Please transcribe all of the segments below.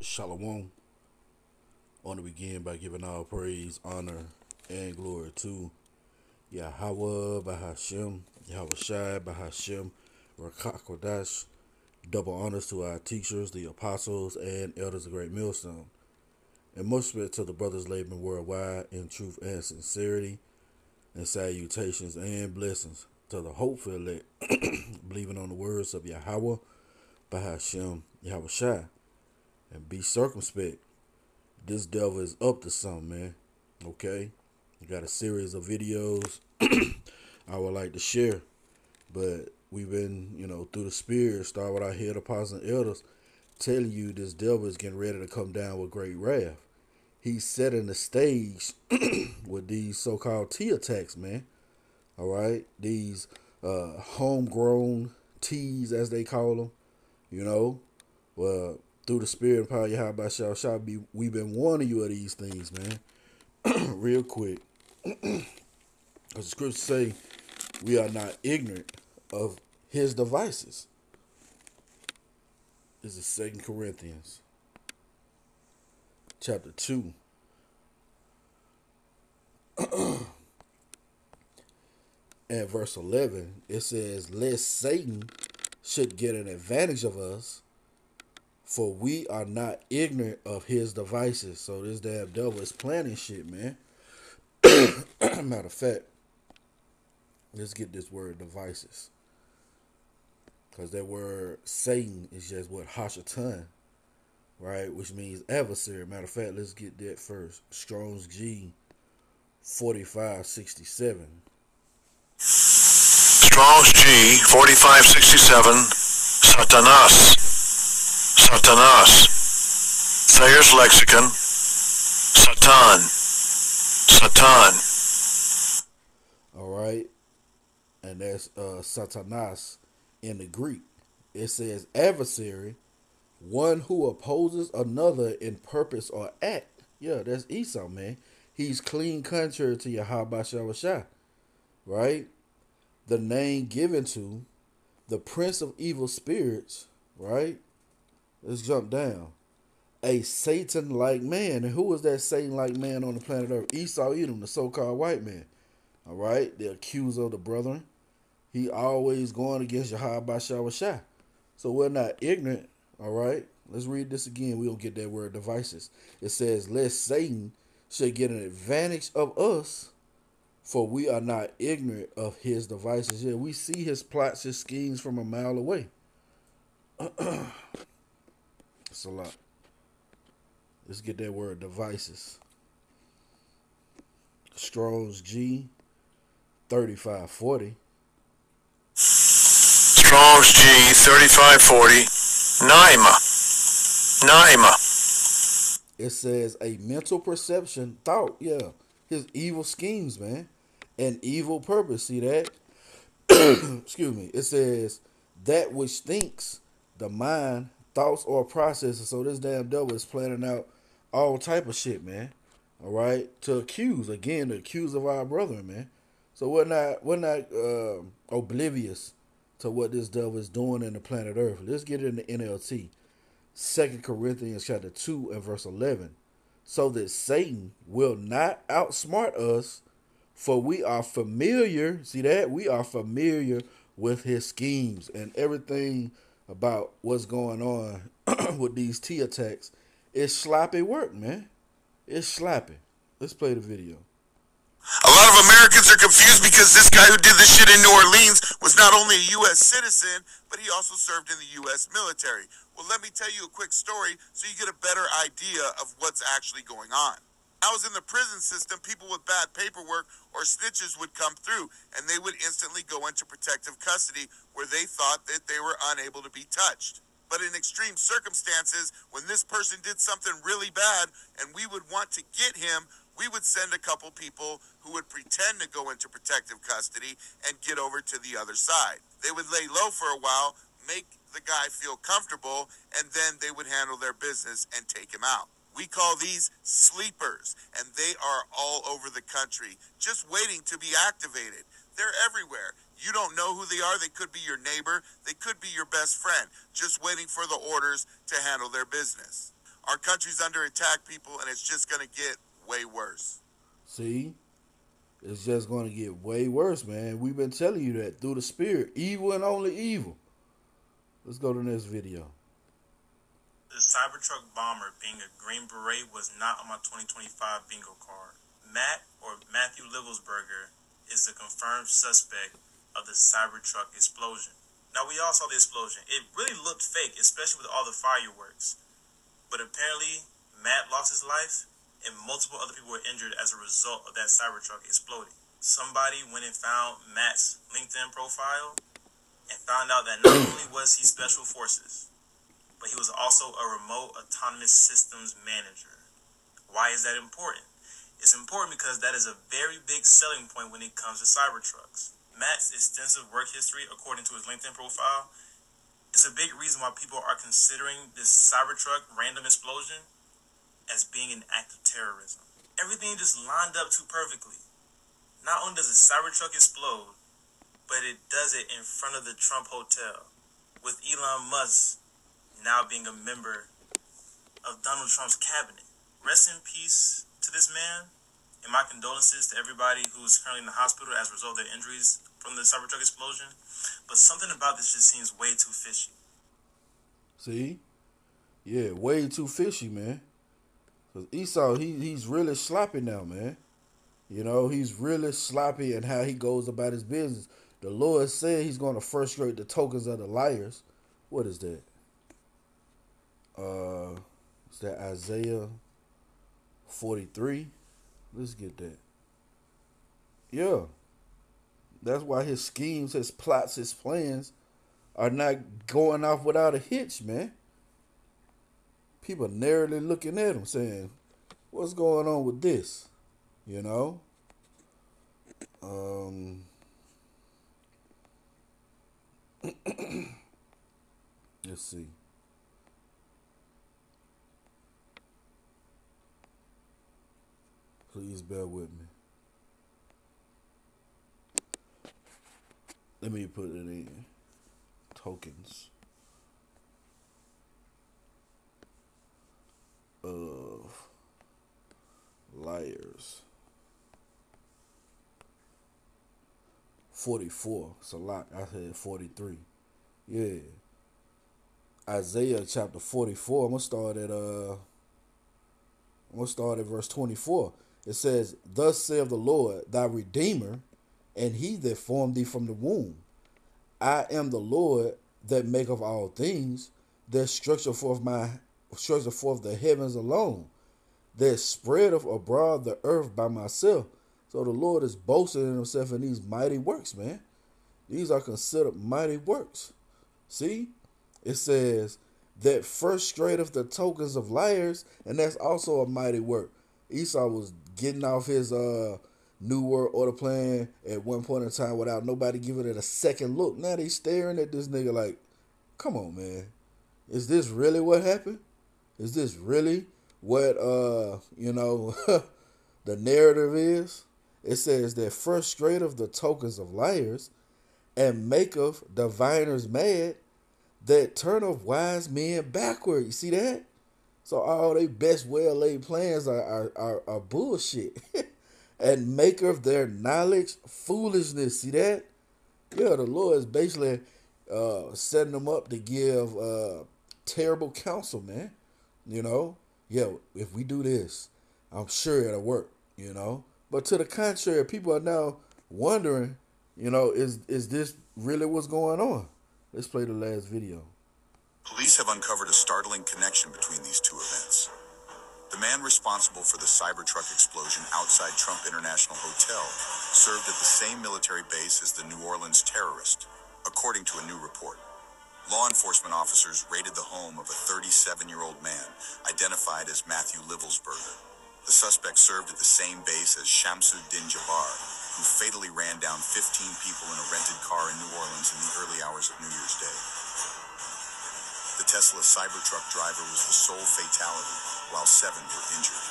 Shalom. I want to begin by giving all praise, honor, and glory to Yahawah Bahashem, Yahawashi Bahashem, Rawchaa Qadash. Double honors to our teachers, the apostles, and elders of Great Millstone. And much respect to the brothers laboring worldwide in truth and sincerity, and salutations and blessings to the hopeful elect, believing on the words of Yahawah Bahashem, Yahawashi, and be circumspect. This devil is up to something, man. Okay? I got a series of videos I would like to share. But we've been, through the spirit, start with our head apostles and elders, telling you this devil is getting ready to come down with great wrath. He's setting the stage with these so-called T attacks, man. All right? These homegrown T's, as they call them, Well, through the spirit and power of Yahawashi, we've been warning you of these things, man. Real quick. Because the scriptures say we are not ignorant of his devices. This is 2 Corinthians chapter 2. And verse 11, it says, lest Satan should get an advantage of us, for we are not ignorant of his devices. So this damn devil is planning shit, man. Matter of fact, let's get this word devices. Because that word Satan is just what Hashatan, right? Which means adversary. Matter of fact, let's get that first. Strong's G 4567. Strong's G 4567. Satanas. Satanas. Thayer's Lexicon. Satan. Satan. All right. And that's Satanas in the Greek. It says adversary, one who opposes another in purpose or act. Yeah, that's Esau, man. He's clean contrary to Yahawashi, right? The name given to the prince of evil spirits, right? Let's jump down. A Satan-like man. And who was that Satan-like man on the planet Earth? Esau Edom, the so-called white man. All right? The accuser of the brethren. He always going against Yahawashi. So we're not ignorant. All right? Let's read this again. We don't get that word devices. It says, lest Satan should get an advantage of us, for we are not ignorant of his devices. Yeah, we see his plots, his schemes from a mile away. It's a lot. Let's get that word devices. Strong's G 3540. Strong's G 3540. Naima. It says a mental perception, thought, yeah. His evil schemes, man. And evil purpose. See that? Excuse me. It says that which thinks, the mind, thoughts or processes. So this damn devil is planning out all type of shit, man. All right, to accuse again, to accuse of our brethren, man. So we're not oblivious to what this devil is doing in the planet Earth. Let's get it in the NLT. 2 Corinthians chapter 2 and verse 11. So that Satan will not outsmart us, for we are familiar. See that? We are familiar with his schemes and everything about what's going on with these T attacks. It's sloppy work, man. It's sloppy. Let's play the video. A lot of Americans are confused because this guy who did this shit in New Orleans was not only a U.S. citizen, but he also served in the U.S. military. Well, let me tell you a quick story so you get a better idea of what's actually going on. I was in the prison system, people with bad paperwork or snitches would come through, and they would instantly go into protective custody where they thought that they were unable to be touched. But in extreme circumstances, when this person did something really bad and we would want to get him, we would send a couple people who would pretend to go into protective custody and get over to the other side. They would lay low for a while, make the guy feel comfortable, and then they would handle their business and take him out. We call these sleepers, and they are all over the country, just waiting to be activated. They're everywhere. You don't know who they are. They could be your neighbor. They could be your best friend, just waiting for the orders to handle their business. Our country's under attack, people, and it's just going to get way worse. See? It's just going to get way worse, man. We've been telling you that through the spirit. Evil and only evil. Let's go to the next video. The Cybertruck bomber being a Green Beret was not on my 2025 bingo card. Matt, or Matthew Livelsberger, is the confirmed suspect of the Cybertruck explosion. Now, we all saw the explosion. It really looked fake, especially with all the fireworks. But apparently, Matt lost his life, and multiple other people were injured as a result of that Cybertruck exploding. Somebody went and found Matt's LinkedIn profile and found out that not only was he Special Forces, but he was also a remote autonomous systems manager. Why is that important? It's important because that is a very big selling point when it comes to Cybertrucks. Matt's extensive work history, according to his LinkedIn profile, is a big reason why people are considering this Cybertruck random explosion as being an act of terrorism. Everything just lined up too perfectly. Not only does a Cybertruck explode, but it does it in front of the Trump Hotel, with Elon Musk now being a member of Donald Trump's cabinet. Rest in peace to this man, and my condolences to everybody who's currently in the hospital as a result of their injuries from the Cybertruck explosion. But something about this just seems way too fishy. See? Yeah, way too fishy, man. Because Esau, he's really sloppy now, man. You know, he's really sloppy in how he goes about his business. The Lord said he's going to frustrate the tokens of the liars. What is that? Is that Isaiah 43? Let's get that. Yeah. That's why his schemes, his plots, his plans are not going off without a hitch, man. People are narrowly looking at him saying, what's going on with this? You know? Let's see. Please bear with me. Let me put it in. Tokens of liars. 44. It's a lot. I said 43. Yeah. Isaiah chapter 44. I'm gonna start at verse 24. It says, thus saith the Lord, thy Redeemer, and he that formed thee from the womb. I am the Lord that maketh all things, that stretcheth forth the heavens alone, that spreadeth abroad the earth by myself. So the Lord is boasting in himself in these mighty works, man. These are considered mighty works. See? It says that frustrateth the tokens of liars, and that's also a mighty work. Esau was getting off his New World Order plan at one point in time without nobody giving it a second look. Now they staring at this nigga like, come on, man. Is this really what happened? Is this really what, the narrative is? It says that frustrateth the tokens of liars and maketh diviners mad, that turneth wise men backward. You see that? So all they best well-laid plans are bullshit. And maketh their knowledge foolishness. See that? Yeah, the Lord is basically setting them up to give terrible counsel, man. You know? Yeah, if we do this, I'm sure it'll work, you know? But to the contrary, people are now wondering, is this really what's going on? Let's play the last video. Police have uncovered a startling connection between these two events. The man responsible for the Cybertruck explosion outside Trump International Hotel served at the same military base as the New Orleans terrorist, according to a new report. Law enforcement officers raided the home of a 37-year-old man identified as Matthew Livelsberger. The suspect served at the same base as Shamsuddin Jabbar, who fatally ran down 15 people in a rented car in New Orleans in the early hours of New Year's Day. The Tesla Cybertruck driver was the sole fatality, while 7 were injured.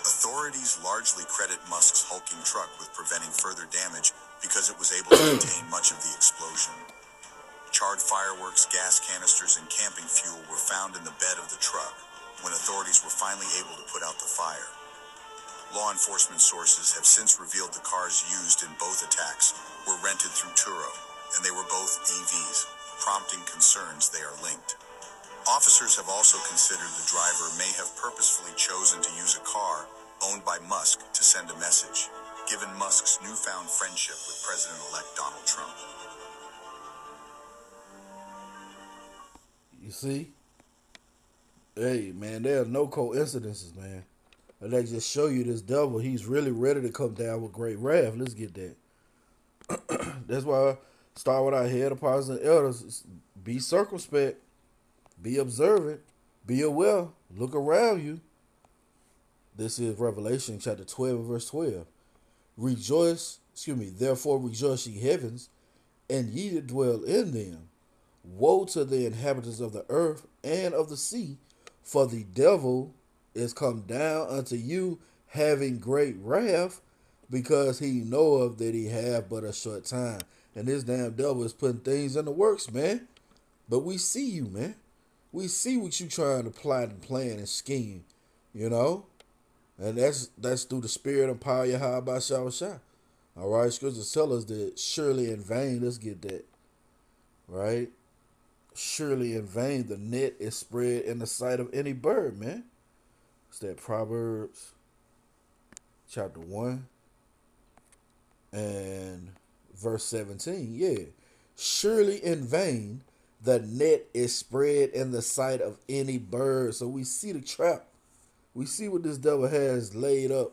Authorities largely credit Musk's hulking truck with preventing further damage because it was able to contain much of the explosion. Charred fireworks, gas canisters, and camping fuel were found in the bed of the truck when a authorities were finally able to put out the fire. Law enforcement sources have since revealed the cars used in both attacks were rented through Turo, and they were both EVs, prompting concerns they are linked. Officers have also considered the driver may have purposefully chosen to use a car owned by Musk to send a message, given Musk's newfound friendship with President-elect Donald Trump. You see? Hey, man, there are no coincidences, man. And they just show you this devil. He's really ready to come down with great wrath. Let's get that. That's why I start with our head apostles and elders. Be circumspect. Be observant. Be aware. Look around you. This is Revelation chapter 12 verse 12. Therefore rejoice ye heavens, and ye that dwell in them. Woe to the inhabitants of the earth and of the sea, for the devil is come down unto you, having great wrath, because he knoweth that he have but a short time. And this damn devil is putting things in the works, man. But we see you, man. We see what you trying to plot and plan and scheme, you know? And that's through the spirit and power of Yahawashi. All right, scriptures tell us that surely in vain, let's get that, right? Surely in vain the net is spread in the sight of any bird, man. It's that Proverbs chapter 1 and verse 17. Yeah. Surely in vain the net is spread in the sight of any bird. So we see the trap. We see what this devil has laid up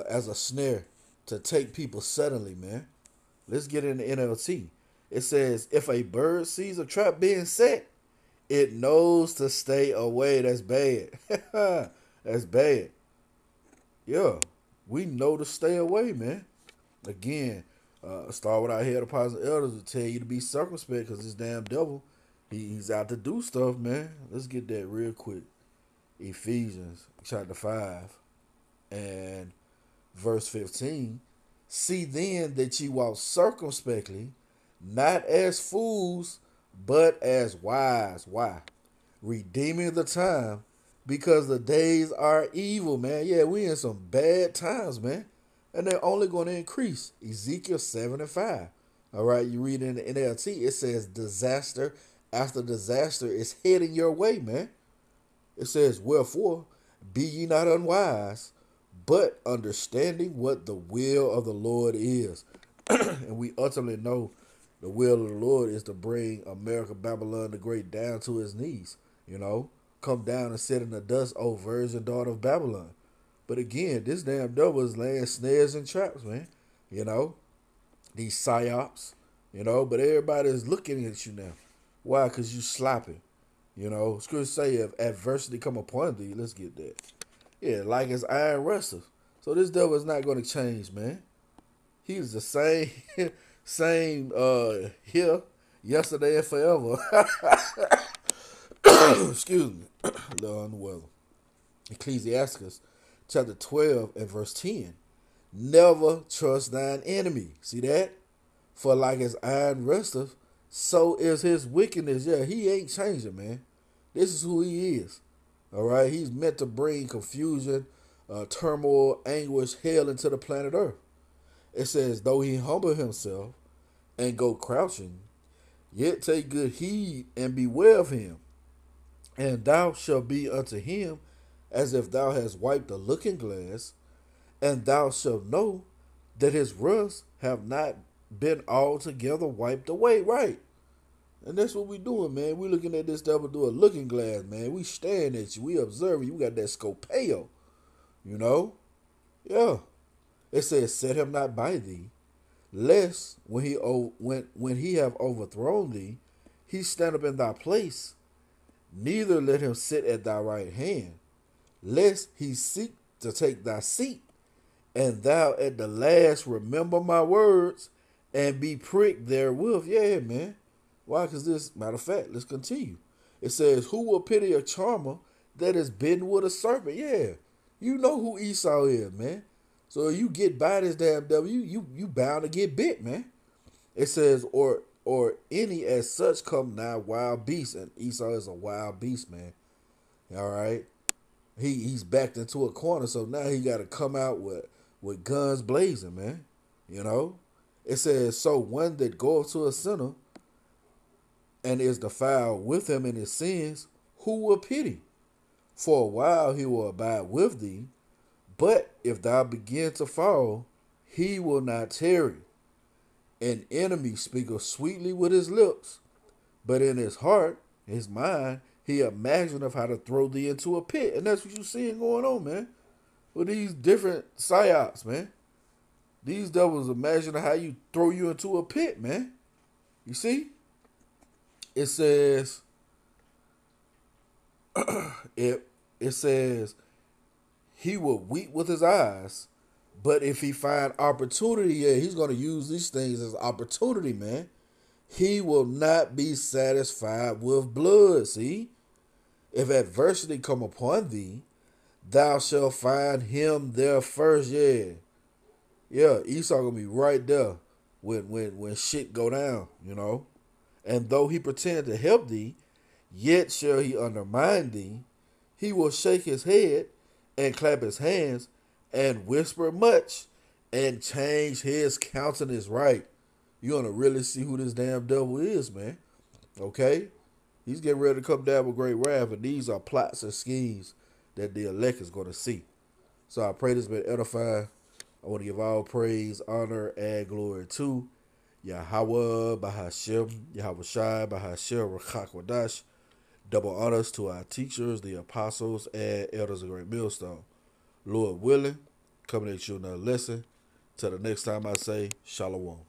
as a snare to take people suddenly, man. Let's get in the NLT. It says, if a bird sees a trap being set, it knows to stay away. That's bad. That's bad. Yeah, we know to stay away, man. Again, start with our head apostles and elders to tell you to be circumspect, because this damn devil, he's out to do stuff, man. Let's get that real quick. Ephesians chapter 5 and verse 15. See then that ye walk circumspectly, not as fools, but as wise. Why? Redeeming the time, because the days are evil, man. Yeah, we in some bad times, man. And they're only going to increase. Ezekiel 7 and 5. All right, you read in the NLT, it says disaster after disaster is heading your way, man. It says, wherefore, be ye not unwise, but understanding what the will of the Lord is. And we utterly know the will of the Lord is to bring America, Babylon the Great down to his knees. You know, come down and sit in the dust, O virgin daughter of Babylon. But again, this damn devil is laying snares and traps, man. You know, these psyops, you know, but everybody is looking at you now. Why? Because you sloppy. You know, scripture say if adversity come upon thee, let's get that. Yeah, like as iron wrestles. So this devil is not going to change, man. He's the same, here, yesterday, and forever. Excuse me. A little under the weather. Ecclesiasticus chapter 12 and verse 10. Never trust thine enemy. See that? For like as iron rusteth, so is his wickedness. Yeah, he ain't changing, man. This is who he is. All right? He's meant to bring confusion, turmoil, anguish, hell into the planet Earth. It says, though he humble himself and go crouching, yet take good heed and beware of him. And thou shalt be unto him as if thou hast wiped a looking glass, and thou shalt know that his rust have not been altogether wiped away. Right. And that's what we doing, man. We looking at this devil through a looking glass, man. We staring at you. We observing you. We got that scopeo, you know? Yeah. It says, set him not by thee, lest when he have overthrown thee, he stand up in thy place. Neither let him sit at thy right hand, lest he seek to take thy seat, and thou at the last remember my words, and be pricked therewith. Yeah, man. Why? Because this, matter of fact, let's continue. It says, who will pity a charmer that is bitten with a serpent? Yeah. You know who Esau is, man. So you get by this damn devil, you bound to get bit, man. It says, or any as such come now wild beasts. And Esau is a wild beast, man. All right. He's backed into a corner, so now he got to come out with guns blazing, man. You know, it says, so one that goeth to a sinner and is defiled with him in his sins, who will pity? For a while he will abide with thee, but if thou begin to fall, he will not tarry. An enemy speaketh sweetly with his lips, but in his heart, his mind, he imagineth how to throw thee into a pit. And that's what you're seeing going on, man. With these different Psyops, man. These devils imagine how you throw you into a pit, man. You see? It says, it says, he will weep with his eyes, but if he find opportunity, yeah, he's going to use these things as opportunity, man. He will not be satisfied with blood, see? If adversity come upon thee, thou shalt find him there first, yeah. Yeah, Esau going to be right there when shit go down, you know? And though he pretend to help thee, yet shall he undermine thee. He will shake his head and clap his hands and whisper much and change his countenance right. You're going to really see who this damn devil is, man. Okay? He's getting ready to come down with great wrath, and these are plots and schemes that the elect is going to see. So I pray this has been edifying. I want to give all praise, honor, and glory to Yahawah, Bahashem, Yahawashi, Bahashem, Rawchaa, Qadash. Double honors to our teachers, the apostles, and elders of Great Millstone. Lord willing, coming at you another lesson. Till the next time I say, Shalom.